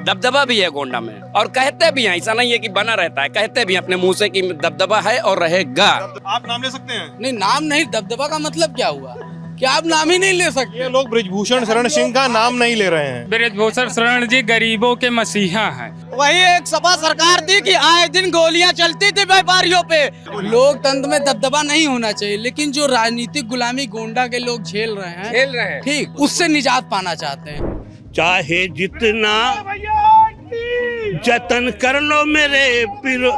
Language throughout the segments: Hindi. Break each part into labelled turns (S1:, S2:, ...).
S1: दबदबा भी है गोंडा में, और कहते भी हैं, ऐसा नहीं है कि बना रहता है, कहते भी हैं अपने मुंह से कि दबदबा है और रहेगा।
S2: आप नाम ले सकते हैं?
S3: नहीं, नाम नहीं, दबदबा का मतलब क्या हुआ? क्या आप नाम ही नहीं ले सकते?
S2: ये लोग बृजभूषण शरण सिंह का नाम नहीं ले रहे हैं।
S4: बृजभूषण शरण जी गरीबों के मसीहा हैं।
S3: वही एक सपा सरकार थी कि आए दिन गोलियां चलती थी व्यापारियों पे। लोकतंत्र में दबदबा नहीं होना चाहिए, लेकिन जो राजनीतिक गुलामी गोंडा के लोग झेल रहे हैं ठीक, उससे निजात पाना चाहते हैं।
S5: चाहे जितना जतन कर लो मेरे पिरो।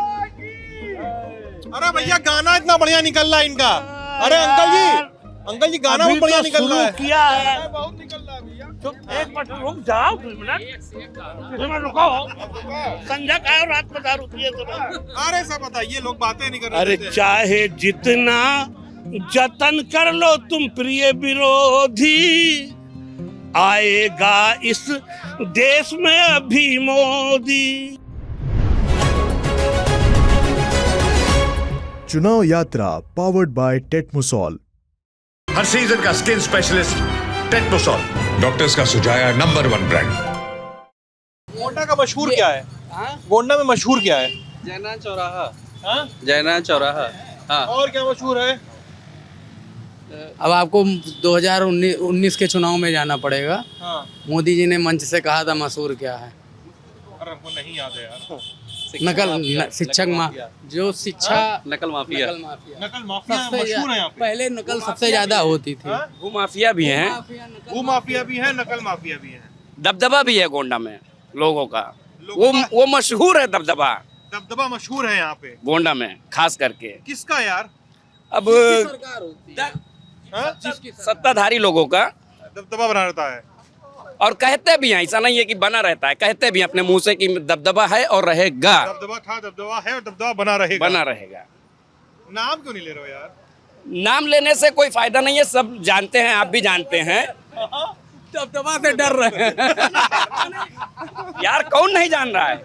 S2: अरे भैया गाना इतना बढ़िया निकल रहा है इनका। अरे अंकल जी गाना बहुत बढ़िया निकल रहा है।
S5: किया है
S2: बहुत निकल रहा है भैया।
S5: एक मिनट रुक जाओ, 2 मिनट रुको। संजय का रात में दारू पिए तो
S2: अरे सब बताइए, लोग बातें नहीं कर रहे।
S5: अरे चाहे जितना जतन कर लो तुम प्रिय विरोधी, आएगा इस देश में अभी मोदी।
S6: चुनाव यात्रा पावर्ड बाय टेटमुसॉल।
S7: हर सीजन का स्किन स्पेशलिस्ट टेटमुसॉल, डॉक्टर्स का सुझाया नंबर 1 ब्रांड।
S2: गोंडा का मशहूर क्या है? गोंडा में मशहूर क्या है?
S3: जैना चौराहा।
S2: हाँ?
S3: जैना चौराहा। हाँ।
S2: और क्या मशहूर है?
S3: अब आपको 2019 के चुनाव में जाना पड़ेगा।
S2: हाँ।
S3: मोदी जी ने मंच से कहा था मशहूर क्या है?
S2: अरे हमको नहीं याद है यार।
S3: जो शिक्षा
S2: नकल माफिया
S3: सबसे
S2: मशहूर है यहाँ पे।
S3: पहले नकल सबसे ज्यादा होती थी।
S1: भू माफिया भी हैं,
S2: भू माफिया भी है, नकल माफिया भी है,
S1: दबदबा भी है गोंडा में लोगों का। वो मशहूर है दबदबा।
S2: दबदबा मशहूर है यहाँ पे
S1: गोंडा में खास करके।
S2: किसका यार?
S1: अब
S2: हाँ?
S1: सत्ताधारी लोगों का
S2: दबदबा बना रहता है।
S1: और कहते भी हैं, ऐसा नहीं है कि बना रहता है, कहते भी हैं अपने मुंह से कि दबदबा है और रहेगा।
S2: दबदबा था, दबदबा है और दबदबा बना रहेगा।
S1: बना रहेगा।
S2: नाम क्यों नहीं ले रहे हो यार?
S1: नाम लेने से कोई फायदा नहीं है, सब जानते हैं, आप भी जानते हैं।
S3: दबदबा से डर रहे हैं।
S1: यार कौन नहीं जान रहा है?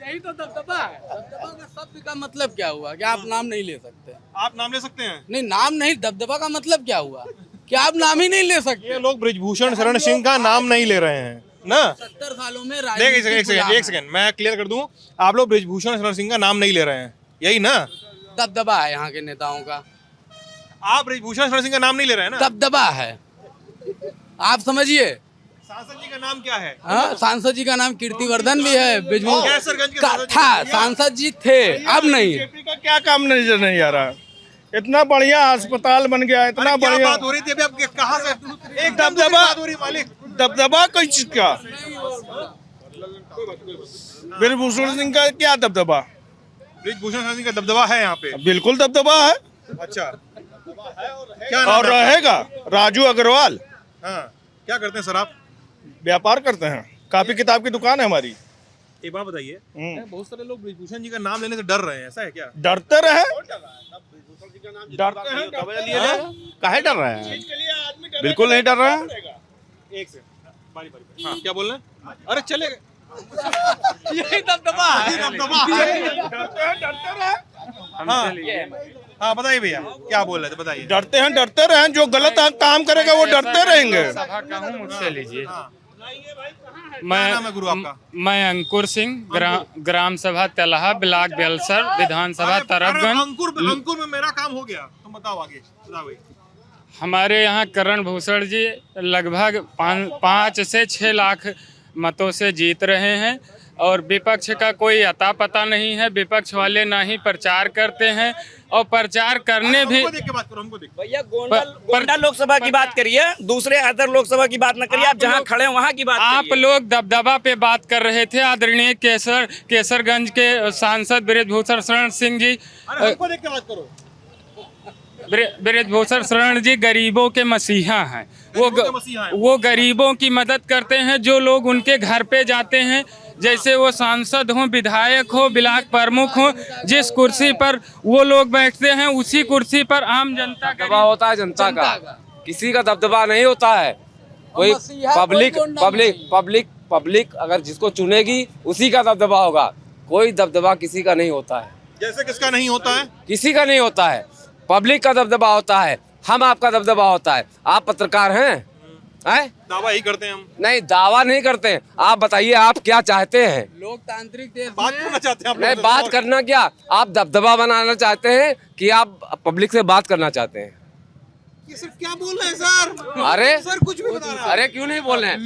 S3: यही तो दबदबा है। दबदबा का शब्द का मतलब क्या हुआ कि आप नाम नहीं ले सकते?
S2: आप नाम ले सकते हैं?
S3: नहीं, नाम नहीं, दबदबा का मतलब क्या हुआ कि आप नाम ही नहीं ले सकते?
S2: ये लोग बृजभूषण शरण सिंह का नाम नहीं ले रहे हैं ना।
S3: 70 सालों में
S2: देख एक सेकंड मैं क्लियर कर दूं। आप लोग बृजभूषण शरण सिंह का नाम नहीं ले रहे हैं, यही ना?
S3: दबदबा है यहाँ के नेताओं का।
S2: आप बृजभूषण शरण सिंह का नाम नहीं ले रहे हैं ना?
S3: दबदबा है, आप समझिए।
S2: सांसद जी का नाम क्या है?
S3: हाँ, सांसद जी का नाम कीर्तिवर्धन भी है। बिजू
S2: कैसरगंज के
S3: का
S2: सांसद जी
S3: था,
S2: का क्या?
S3: सांसद जी थे, अब नहीं।
S5: बीजेपी का क्या काम नजर नहीं आ रहा? इतना बढ़िया अस्पताल बन गया, इतना
S2: अरे क्या
S5: बढ़िया।
S2: बात हो रही थी अभी? आप कहाँ से? एक
S5: दबदबा
S2: बात हो रही मालिक।
S5: दबदबा कोई चीज का? बृजभूषण सिंह का क्या दबदबा?
S2: बृजभूषण शरण सिंह का दबदबा है यहाँ पे।
S5: बिल्कुल दबदबा है।
S2: अच्छा, क्या नाम
S5: और
S2: है आपका?
S5: रहेगा राजू अग्रवाल।
S2: हाँ, क्या करते हैं सर आप?
S5: व्यापार करते हैं, कापी किताब की दुकान है हमारी।
S2: एक बात बताइए, बहुत सारे लोग बृजभूषण जी का नाम लेने से डर रहे हैं, ऐसा है क्या?
S5: डरते रहे, डरते हैं, काहे डर रहे हैं? बिल्कुल नहीं डर रहे हैं।
S2: एक से बारी बारी। हाँ, क्या बोल रहे हैं? अरे चले
S3: यही दबदबा है।
S2: दबदबा है।
S5: डरते रहे।
S2: हाँ, हाँ बताइए भैया, क्या बोल रहे थे बताइए।
S5: डरते रहे, जो गलत काम करेगा वो डरते रहेंगे।
S4: सभा का हूँ, मुझसे लीजिए।
S2: हाँ। क्या नाम है गुरु आपका?
S4: मैं अंकुर सिंह, ग्राम सभा तेलहा, ब्लॉक बेलसर, विधानसभा तरफगंज।
S2: अंकुर में मेरा काम हो गया, तुम बताओ आगे। बताओ भाई।
S4: हमारे यहाँ करण भूषण जी लगभग 5 से 6 लाख मतों से जीत रहे हैं, और विपक्ष का कोई अता पता नहीं है। विपक्ष वाले ना ही प्रचार करते हैं, और प्रचार करने भी।
S2: हमको देख के बात करो, हमको देख।
S1: भैया गोंडा लोकसभा की बात करिए, दूसरे अदर लोकसभा की बात न करिए। आप जहाँ खड़े हैं वहाँ की बात
S4: आप
S1: करिए।
S4: लोग दबदबा पे बात कर रहे थे। आदरणीय केसरगंज के सांसद बृजभूषण शरण सिंह जी,
S2: अरे हमको देख के बात करो।
S4: बृजभूषण शरण जी गरीबों के मसीहा हैं। वो गरीबों की मदद करते हैं। जो लोग उनके घर पे जाते हैं, जैसे वो सांसद हो, विधायक हो, ब्लॉक प्रमुख हो, जिस कुर्सी पर वो लोग बैठते हैं उसी कुर्सी पर आम जनता
S8: दबदबा होता है जनता का, किसी का दबदबा नहीं होता है। कोई पब्लिक अगर जिसको चुनेगी उसी का दबदबा होगा। कोई दबदबा किसी का नहीं होता है।
S2: जैसे किसका नहीं होता है?
S8: किसी का नहीं होता है। पब्लिक का दबदबा होता है, हम आपका दबदबा होता है। आप पत्रकार हैं, हैं?
S2: दावा ही करते हैं हम।
S8: नहीं, दावा नहीं करते हैं। आप बताइए आप क्या चाहते हैं?
S3: लोकतांत्रिक देश
S2: बात
S3: में
S2: करना चाहते हैं आप
S8: नहीं,
S2: लोग।
S8: बात करना क्या, आप दबदबा बनाना चाहते हैं कि आप पब्लिक से बात करना चाहते हैं?
S2: ये सर क्या बोल रहे हैं सर?
S8: अरे
S2: सर कुछ भी बता रहे हैं।
S8: अरे क्यों नहीं बोल रहे हैं?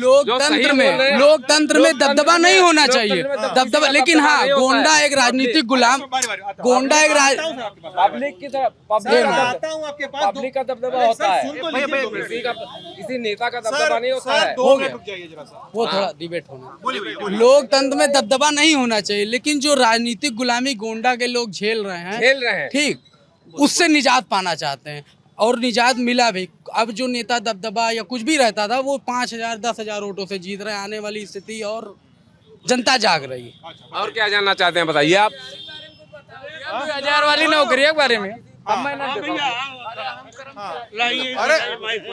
S3: लोकतंत्र में दबदबा नहीं होना चाहिए, दबदबा। लेकिन हाँ, गोंडा एक राजनीतिक गुलाम, गोंडा एक
S8: पब्लिक की तरफ
S2: आता हूँ आपके पास।
S8: पब्लिक का दबदबा होता है,
S2: सुन तो लीजिए।
S8: किसी नेता का दबदबा नहीं होता है।
S2: 2 मिनट रुक जाइए जरा सा।
S3: वो थोड़ा डिबेट होना।
S2: बोलिए भैया।
S3: लोकतंत्र में दबदबा नहीं होना चाहिए, लेकिन जो राजनीतिक गुलामी गोंडा के लोग झेल रहे हैं, ठीक, उससे निजात पाना चाहते हैं और निजात मिला भी। अब जो नेता दबदबा या कुछ भी रहता था वो 5,000 10,000 वोटों से जीत रहे हैं। आने वाली स्थिति और जनता जाग रही है।
S8: और क्या जानना चाहते हैं बताइए आप?
S3: 2000 वाली नौकरी के बारे में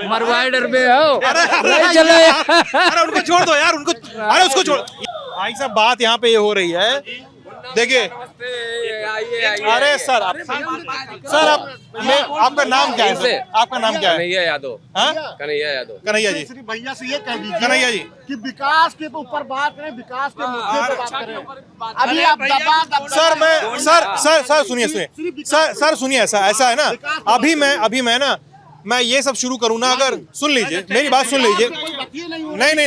S3: मरवाई डर में हो।
S2: अरे उनको छोड़ दो यार, उनको, अरे उसको छोड़। भाई साहब बात यहाँ पे ये हो रही है, देखिए। अरे सर आप आपका नाम क्या है सर? आपका नाम क्या है?
S8: कन्हैया यादव।
S2: हाँ?
S8: कन्हैया यादव।
S2: कन्हैया जी,
S5: भैया से ये कह दीजिए
S2: कन्हैया जी,
S5: कि विकास के ऊपर बात करें, विकास के मुद्दे पर बात करें। अभी आप दबा
S2: सर मैं सर सुनिए सर सुनिए, ऐसा है ना, अभी मैं ना, मैं ये सब शुरू करूँ ना, अगर सुन लीजिए मेरी बात, सुन लीजिए। नहीं,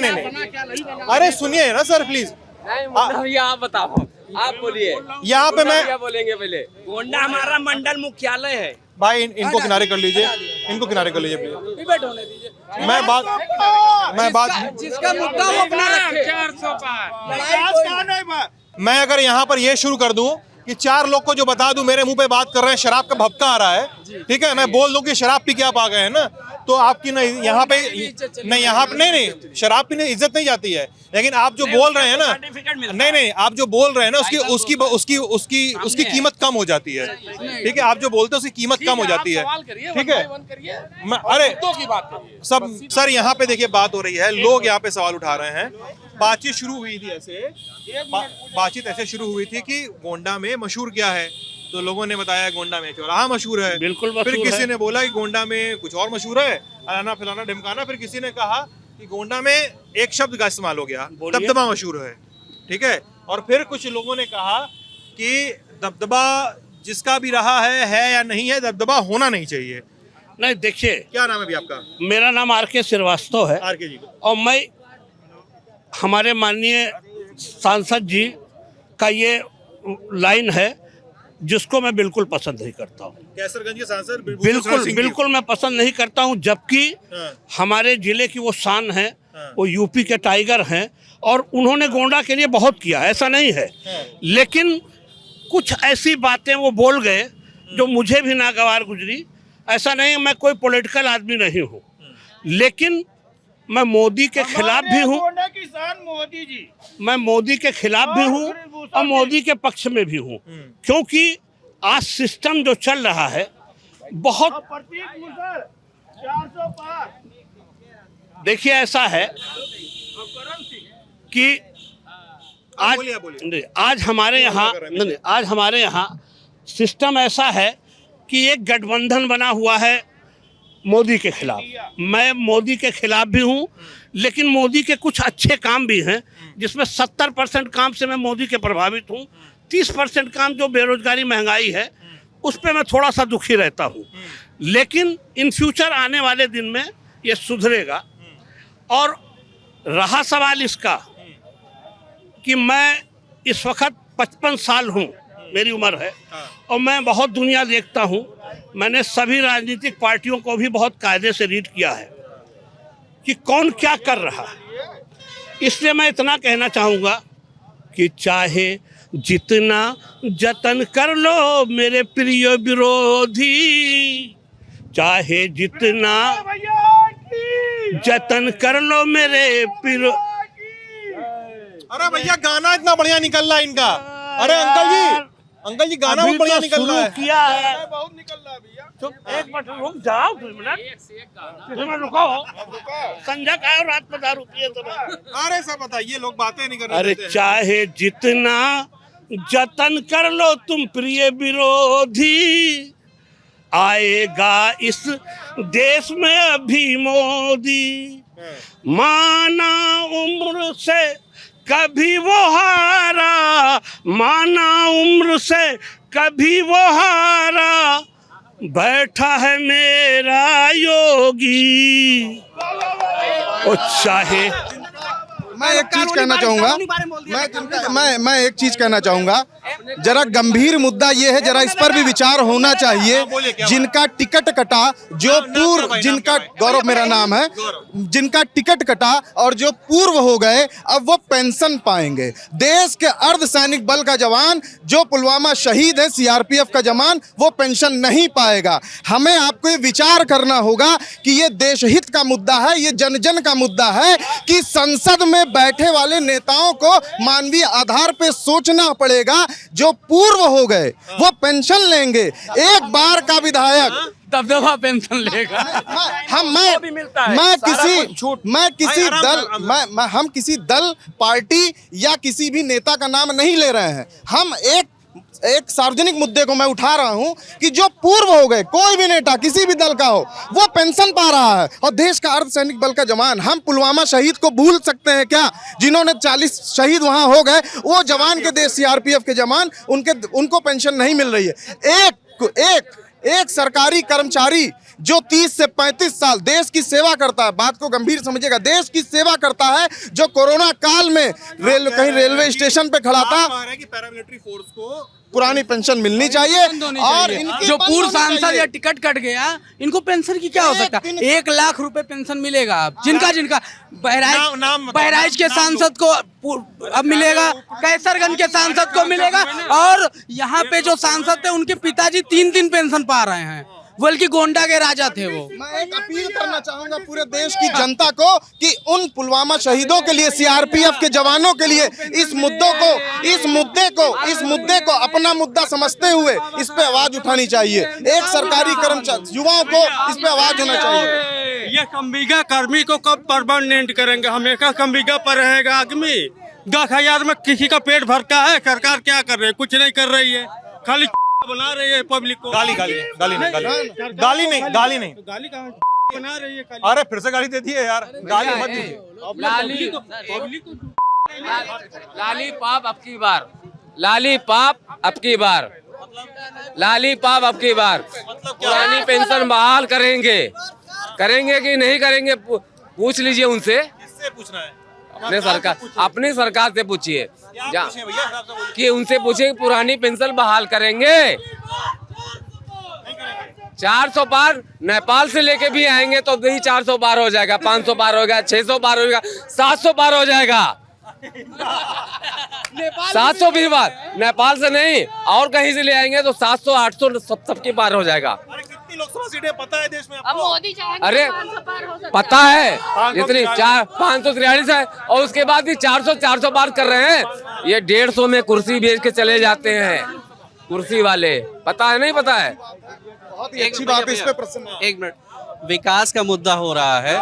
S2: अरे सुनिए ना सर प्लीज।
S8: भैया आप बताओ, आप बोलिए।
S2: यहाँ पे मैं
S8: क्या बोलेंगे पहले?
S1: गोंडा हमारा मंडल मुख्यालय है
S2: भाई, इनको किनारे कर लीजिए, इनको किनारे कर लीजिए प्लीज।
S3: डिबेट होने दीजिए।
S2: मैं बात
S3: जिसका मुद्दा वो अपना रखे।
S4: 400 पार।
S2: मैं अगर यहाँ पर ये शुरू कर दूं कि 4 लोग को जो बता दूं मेरे मुंह पे बात कर रहे हैं, शराब का भपका आ रहा है, ठीक है, मैं बोल दूं कि शराब पी के आप आ गए हैं ना, तो आपकी ना यहाँ पे नहीं, यहाँ पे नहीं, शराब पीने इज्जत नहीं जाती है। लेकिन आप जो बोल रहे हैं ना, नहीं, आप जो बोल रहे हैं ना, उसकी कीमत कम हो जाती है, ठीक है। आप जो बोलते हैं उसकी कीमत कम हो जाती है, ठीक है। अरे सब सर यहाँ पे देखिए बात हो रही है, लोग यहाँ पे सवाल उठा रहे हैं। बातचीत शुरू हुई थी ऐसे शुरू हुई थी कि गोंडा में मशहूर क्या है, तो लोगों ने बताया गोंडा में चौराहा मशहूर है।
S5: बिल्कुल
S2: फिर किसी ने बोला कि गोंडा में कुछ और मशहूर है, अलाना फिलाना ढिमकाना। फिर किसी ने कहा कि गोंडा में एक शब्द का इस्तेमाल हो गया, दबदबा मशहूर है, ठीक है। और फिर कुछ लोगों ने कहा कि दबदबा जिसका भी रहा है या नहीं है, दबदबा होना नहीं चाहिए।
S5: नहीं, देखिए,
S2: क्या नाम है भी आपका?
S5: मेरा नाम RK श्रीवास्तव है
S2: RK जी।
S5: और मैं हमारे माननीय सांसद जी का ये लाइन है जिसको मैं बिल्कुल पसंद नहीं करता हूँ।
S2: कैसरगंज के सांसद
S5: बिल्कुल मैं पसंद नहीं करता हूँ, जबकि हमारे जिले की वो शान है, वो यूपी के टाइगर हैं और उन्होंने गोंडा के लिए बहुत किया, ऐसा नहीं है। लेकिन कुछ ऐसी बातें वो बोल गए जो मुझे भी नागवार गुजरी। ऐसा नहीं, मैं कोई पॉलिटिकल आदमी नहीं हूँ, लेकिन मैं मोदी के खिलाफ भी हूँ, मोदी जी, मैं मोदी के खिलाफ भी हूँ और मोदी के पक्ष में भी हूँ, क्योंकि आज सिस्टम जो चल रहा है बहुत, देखिए ऐसा है कि आज हमारे यहाँ सिस्टम ऐसा है कि एक गठबंधन बना हुआ है मोदी के खिलाफ। मैं मोदी के खिलाफ भी हूँ, लेकिन मोदी के कुछ अच्छे काम भी हैं, जिसमें 70% काम से मैं मोदी के प्रभावित हूँ। 30% काम जो बेरोजगारी महंगाई है उस पर मैं थोड़ा सा दुखी रहता हूँ, लेकिन इन फ्यूचर आने वाले दिन में ये सुधरेगा। और रहा सवाल इसका कि मैं इस वक्त 55 साल हूँ, मेरी उम्र है, और मैं बहुत दुनिया देखता हूँ। मैंने सभी राजनीतिक पार्टियों को भी बहुत कायदे से रीड किया है कि कौन क्या कर रहा है। इसलिए मैं इतना कहना चाहूँगा कि चाहे जितना जतन कर लो मेरे प्रिय विरोधी, चाहे जितना जतन कर लो मेरे प्रिय।
S2: अरे भैया गाना इतना बढ़िया निकल रहा है इनका। अरे अंकल जी गाना बहुत बढ़िया निकल रहा है।
S5: किया है, बहुत निकल रहा है भैया। तो एक मिनट रुक जाओ, 2 मिनट रुको। संजय का और रात में दारू पिए तो
S2: अरे सब बताइए, लोग बातें नहीं कर रहे।
S5: अरे चाहे जितना जतन कर लो तुम प्रिय विरोधी, आएगा इस देश में अभी मोदी। माना उम्र से कभी वो हारा, माना उम्र से कभी वो हारा, बैठा है मेरा योगी। ओ चाहे
S9: मैं एक चीज कहना चाहूंगा, मैं एक चीज कहना चाहूंगा, जरा गंभीर मुद्दा ये है, जरा इस पर भी विचार होना चाहिए। जिनका टिकट कटा, जो पूर्व, जिनका, गौरव मेरा नाम है, जिनका टिकट कटा और जो पूर्व हो गए, अब वो पेंशन पाएंगे। देश के अर्धसैनिक बल का जवान जो पुलवामा शहीद है, सीआरपीएफ का जवान, वो पेंशन नहीं पाएगा। हमें आपको ये विचार करना होगा कि ये देशहित का मुद्दा है, ये जन जन का मुद्दा है कि संसद में बैठे वाले नेताओं को मानवीय आधार पे सोचना पड़ेगा। जो पूर्व हो गए वो पेंशन लेंगे। एक बार का विधायक
S3: दबदबा पेंशन लेगा।
S9: हम किसी दल, पार्टी या किसी भी नेता का नाम नहीं ले रहे हैं। हम एक सार्वजनिक मुद्दे को मैं उठा रहा हूं कि जो पूर्व हो गए, कोई भी नेता किसी भी दल का हो, वो पेंशन पा रहा है। और देश का अर्धसैनिक बल का जवान, हम पुलवामा शहीद को भूल सकते हैं क्या? जिन्होंने 40 शहीद वहां हो गए, वो जवान के देश, सीआरपीएफ के जवान, उनको पेंशन नहीं मिल रही है। एक सरकारी कर्मचारी जो 30 से 35 साल देश की सेवा करता है, बात को गंभीर समझिएगा, देश की सेवा करता है, जो कोरोना काल में कहीं रेलवे स्टेशन पे खड़ा था,
S2: पैरामिलिट्री फोर्स को
S9: पुरानी पेंशन मिलनी चाहिए। और
S3: जो पूर्व सांसद या टिकट कट गया, इनको पेंशन की क्या हो सकता है? 1 लाख रुपए पेंशन मिलेगा अब। जिनका बहराइच के सांसद को अब मिलेगा, कैसरगंज के सांसद को मिलेगा, और यहाँ पे जो सांसद थे उनके पिताजी 3 पेंशन पा रहे हैं, बल्कि गोंडा के राजा थे वो।
S9: मैं एक अपील करना चाहूंगा पूरे देश की जनता को कि उन पुलवामा शहीदों के लिए, सीआरपीएफ के जवानों के लिए इस मुद्दे को अपना मुद्दा समझते हुए इस पे आवाज उठानी चाहिए। एक सरकारी कर्मचारी, युवाओं को इस पे आवाज होना चाहिए।
S10: ये संविदा कर्मी को कब परमानेंट करेंगे? हमेशा संविदा पर रहेगा आदमी। 10,000 में किसी का पेट भरता है? सरकार क्या कर रही है? कुछ नहीं कर रही है, खाली बना रही है पब्लिक को। गाली नहीं बना रही है।
S2: अरे फिर से गाली देती है यार, गाली मत दीजिए।
S8: लालीपाप अब की बार, लालीपाप अब की बार, लालीपाप अब की बार। पुरानी पेंशन बहाल करेंगे कि नहीं करेंगे? पूछ लीजिए उनसे।
S2: किससे पूछना है?
S8: अपनी सरकार से पूछिए कि उनसे पूछिए पुरानी पेंशन बहाल करेंगे। 400 पार नेपाल से लेके भी आएंगे तो भी 400 पार हो जाएगा, 500 पार हो गया, 600 पार हो जाएगा, 700 पार हो जाएगा। 700 भी बार नेपाल से नहीं और कहीं से ले आएंगे तो 700 800 सबके पार हो जाएगा।
S2: अरे कितनी लोकसभा सीटें पता है देश में आपको?
S11: मोदी चाहेंगे
S8: अरे
S11: 500 पार हो सकता
S8: पता है, जितनी 543 है, और उसके बाद भी 400 पार कर रहे हैं। ये 150 में कुर्सी बेच के चले जाते हैं कुर्सी वाले। पता है नहीं पता है?
S9: बहुत ही अच्छी बात है, इस पे प्रश्न।
S12: 1 मिनट, विकास का मुद्दा हो रहा है,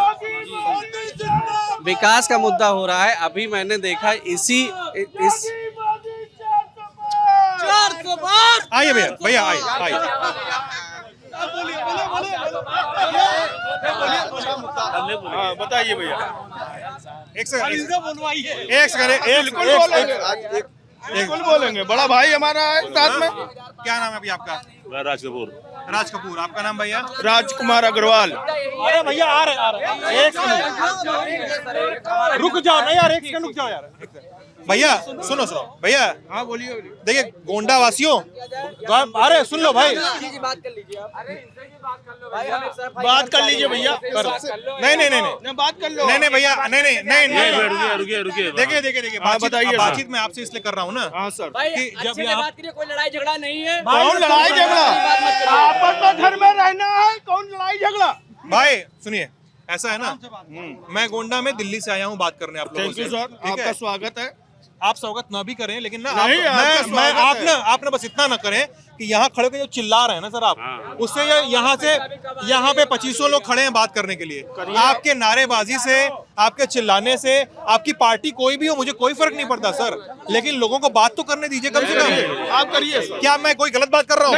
S12: विकास का मुद्दा हो रहा है। अभी मैंने देखा
S2: आइए भैया आइए। बताइए भैया। एक सेकंड बिल्कुल बोलेंगे। बड़ा भाई हमारा है साथ में। क्या नाम है अभी आपका?
S13: राज कपूर।
S2: आपका नाम भैया?
S13: राजकुमार अग्रवाल।
S2: अरे भैया आ रहे एक सेकंड रुक जाओ ना यार, एक सेकंड रुक जाओ यार भैया। सुनो भैया। हाँ बोलिए। देखिए गोंडा वासियों, अरे सुन लो भाई,
S13: बात कर लीजिए भैया।
S2: नहीं बात कर लो। नहीं भैया नहीं रुकिए। देखिए बताइए। बातचीत मैं आपसे इसलिए कर रहा हूँ ना।
S13: हाँ सर,
S3: जब बात करिए, कोई लड़ाई झगड़ा नहीं है।
S2: कौन लड़ाई झगड़ा?
S13: आपस में घर में रहना है, कौन लड़ाई झगड़ा?
S2: भाई सुनिए, ऐसा है ना, मैं गोंडा में दिल्ली से आया हूँ बात करने आप लोगों से।
S13: थैंक यू सर, आपका स्वागत है।
S2: आप स्वागत ना भी करें, लेकिन ना आप ना बस इतना ना करें कि यहाँ खड़े होकर जो चिल्ला रहे हैं ना सर आप, उससे यहाँ पे 2500 लोग खड़े हैं बात करने के लिए। आपके नारेबाजी से, आपके चिल्लाने से, आपकी पार्टी कोई भी हो, मुझे कोई फर्क नहीं पड़ता सर, लेकिन लोगों को बात तो करने दीजिए कम से कम। आप करिए। क्या मैं कोई गलत बात कर रहा हूँ?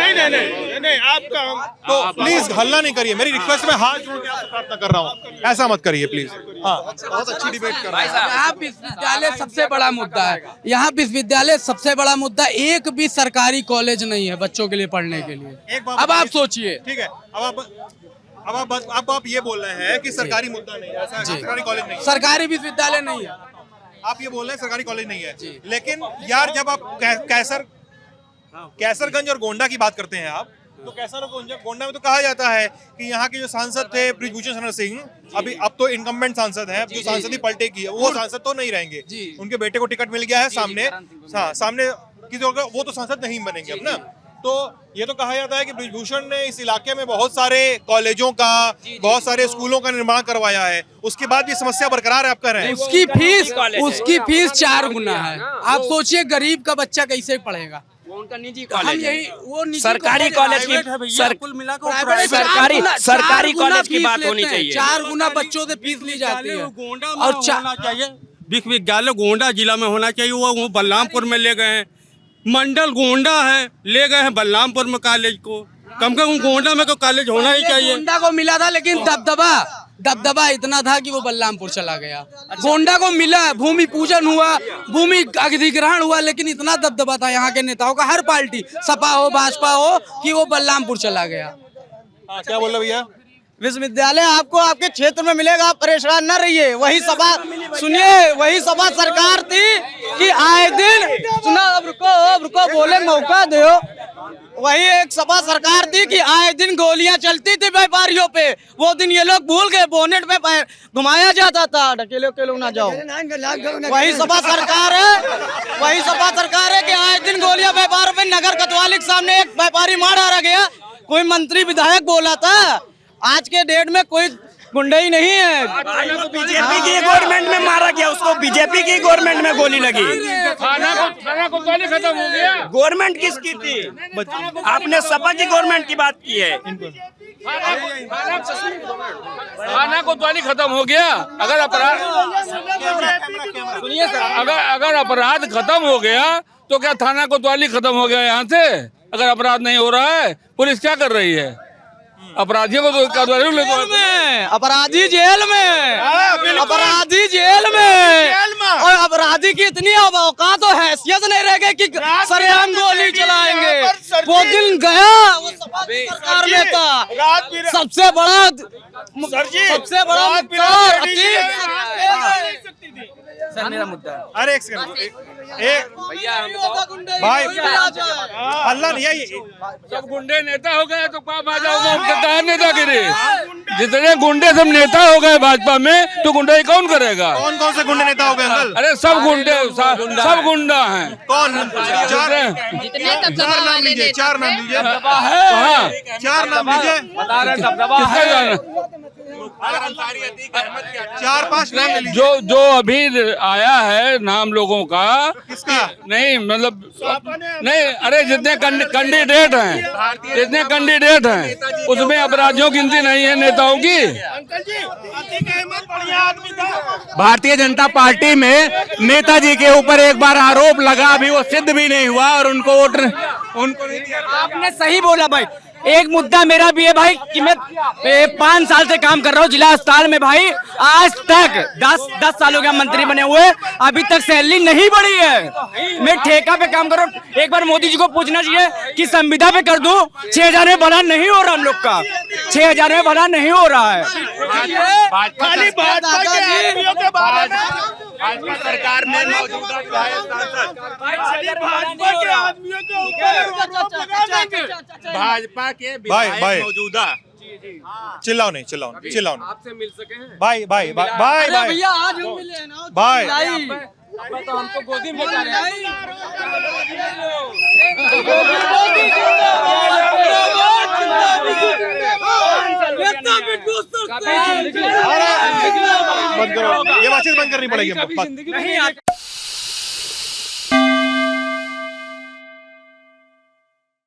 S2: नहीं, आपका तो प्लीज हल्ला नहीं करिए, मेरी रिक्वेस्ट में हाथ जोड़ के आपसे प्रार्थना कर रहा हूँ, ऐसा मत करिए प्लीज। हाँ, बहुत अच्छी डिबेट कर रहे हैं।
S3: यहाँ विश्वविद्यालय सबसे बड़ा मुद्दा है। यहाँ विश्वविद्यालय सबसे बड़ा मुद्दा, एक भी सरकारी कॉलेज नहीं है बच्चों के लिए पढ़ने के लिए। अब आप सोचिए।
S2: ठीक है, अब आप ये बोल रहे हैं कि सरकारी मुद्दा नहीं है, सरकारी कॉलेज नहीं है,
S3: सरकारी विश्वविद्यालय नहीं है।
S2: आप ये बोल रहे हैं सरकारी कॉलेज नहीं है, लेकिन यार जब आप कैसरगंज और गोंडा की बात करते हैं आप, तो कैसर और गोंडा में तो कहा जाता है कि यहाँ के जो सांसद थे बृजभूषण शरण सिंह, अब तो इनकम्बेंट सांसद हैं, जो सांसद ही पलटे की है, वो सांसद तो नहीं रहेंगे, उनके बेटे को टिकट मिल गया है सामने किसी और, वो तो सांसद नहीं बनेंगे अब ना। तो ये तो कहा जाता है कि बृजभूषण ने इस इलाके में बहुत सारे कॉलेजों का, बहुत सारे स्कूलों का निर्माण करवाया है, उसके बाद भी समस्या बरकरार है, आप कह रहे हैं।
S3: उसकी फीस 4 गुना है। आप सोचिए गरीब का बच्चा कैसे पढ़ेगा?
S1: उनका निजी कॉलेज है,
S3: वो निजी
S1: सरकारी कॉलेज की सरकारी कॉलेज की बात होनी चाहिए।
S3: 4 गुना बच्चों से फीस ली जाती है।
S10: और होना चाहिए, विश्वविद्यालय गोंडा जिला में होना चाहिए। वो बलरामपुर में ले गए हैं, मंडल गोंडा है, ले गए हैं बलरामपुर में कॉलेज को। कम से कम गोंडा में तो कॉलेज होना ही चाहिए।
S3: गोंडा को मिला था, लेकिन दबदबा इतना था कि वो बलरामपुर चला गया। गोंडा को मिला, भूमि पूजन हुआ, भूमि अधिग्रहण हुआ, लेकिन इतना दबदबा था यहाँ के नेताओं का, हर पार्टी सपा हो भाजपा हो, कि वो बलरामपुर चला गया।
S2: क्या बोल रहे भैया?
S3: विश्वविद्यालय आपको आपके क्षेत्र में मिलेगा, आप परेशान न रहिए। वही सभा सुनिए, वही सभा सरकार थी कि आए दिन सुना। अब रुको बोले मौका दो। वही एक सभा सरकार थी कि आए दिन गोलियां चलती थी व्यापारियों पे। वो दिन ये लोग भूल गए, बोनेट पे घुमाया जाता था, ढकेले लोग ना जाओ। वही सभा सरकार है कि आए दिन गोलियां व्यापार पे। नगर कोतवाली के सामने एक व्यापारी मारा गया, कोई मंत्री विधायक बोला था। आज के डेट में कोई गुंडा ही नहीं है।
S1: बीजेपी की गवर्नमेंट में मारा गया, उसको बीजेपी की गवर्नमेंट में गोली लगी।
S4: थाना कोतवाली खत्म हो गया।
S1: गवर्नमेंट किसकी थी? आपने सपा की गवर्नमेंट की बात की है।
S4: थाना कोतवाली खत्म हो गया। अगर अपराध खत्म हो गया तो क्या थाना कोतवाली खत्म हो गया यहाँ से? अगर अपराध नहीं हो रहा है, पुलिस क्या कर रही है? अपराधियों को तो
S3: अपराधी जेल में और अपराधी की इतनी औकात तो हैसियत नहीं रह गई कि सरेआम गोली चलाएंगे। वो दिन गया, वो सरकार में था, सबसे बड़ा सर मेरा मुद्दा।
S2: अरे एक सेकंड, भाई अल्लाह नहीं है,
S4: सब गुंडे नेता हो गए तो पाप आ जाओगे। कहा नेतागिरी? जितने गुंडे सब नेता हो गए भाजपा में, तो गुंडाई कौन करेगा?
S2: कौन से गुंडे नेता हो गए अंकल?
S4: अरे सब गुंडे, सब गुंडा हैं।
S2: कौन? चार नाम लीजिए। 4 नाम लीजिए।
S4: किसका जाना?
S2: 4-5 नाम लीजिए।
S4: जो अभी आया है नाम लोगों का,
S2: किसका?
S4: नहीं मतलब नहीं, अरे जितने कैंडिडेट हैं उसमें अपराधियों की गिनती नहीं है नेताओं की।
S11: भारतीय जनता पार्टी में नेताजी के ऊपर एक बार आरोप लगा, अभी वो सिद्ध भी नहीं हुआ और उनको वोट
S3: आपने सही बोला भाई। एक मुद्दा मेरा भी है भाई कि मैं 5 साल से काम कर रहा हूँ जिला अस्पताल में भाई। आज तक 10 साल हो गया मंत्री बने हुए, अभी तक सैलरी नहीं बढ़ी है। मैं ठेका पे काम कर रहा हूँ। एक बार मोदी जी को पूछना चाहिए कि संविदा पे कर दूं। 6,000 में भला नहीं हो रहा हम लोग का, 6,000 में भला नहीं हो रहा है।
S13: खाली भाजपा
S11: सरकार में मौजूदा भाजपा के
S2: भाई
S11: मौजूदा
S2: चिल्लाओ नहीं।
S8: आपसे मिल सके हैं
S2: भाई
S3: भैया आज हम मिले हैं ना
S2: भाई
S3: तो हमको गोदी में लेता
S2: बंद करो, ये बातचीत बंद करनी पड़ेगी।